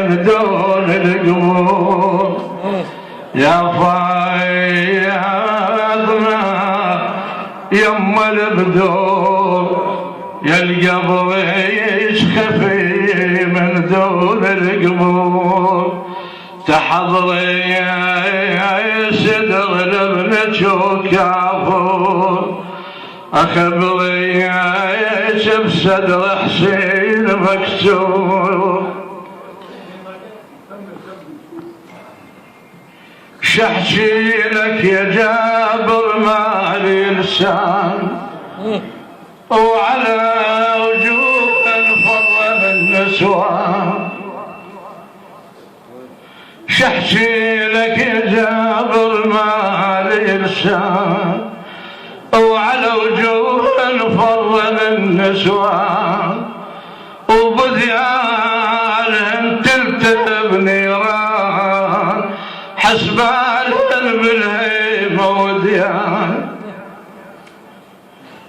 من دون القبور يا فايضنا يم البدور يا القبر يشخفي من دون القبور تحضري يا صدر لابنك وكافور اخبري شف صدر حسين مكسور شحشي لك يا جابر مالي لسان وعلى وجوه الفضل النسوان شحشي لك يا جابر مالي لسان وعلى وجوه الفضل النسوان وبذيان تلتهب نيران حسبان بالهيمة وديان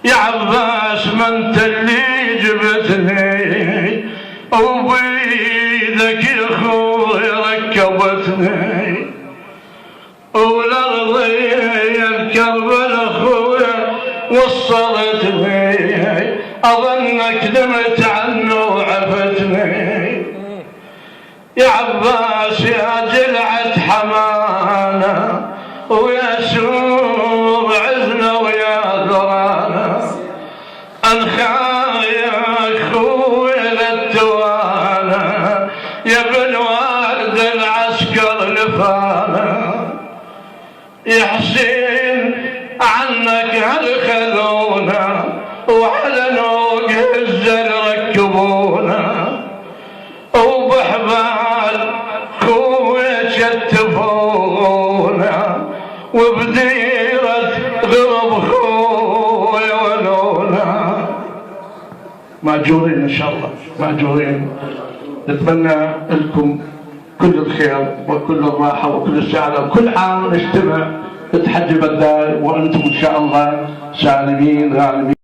يا عباس ما انت اللي جبتني وبيدك يا خوي ركبتني والارض الكربل اخويا وصلتني اظنك دمت عنه وعفتني يا عباس يا جلعة حمانا ويا سور عزنا ويا ذرانا انخايا اخويا للتوانا يا ابن والد العسكر لفانا يا حسين عنك هل خذونا وعلى نوق الزل ركبونا وبحبال خويا شتفونا وبديرة غرب خويا ولونا ماجورين ان شاء الله ماجورين. نتمنى لكم كل الخير وكل الراحة وكل السعادة وكل عام نجتمع في حج بدال وأنتم إن شاء الله سالمين غانمين.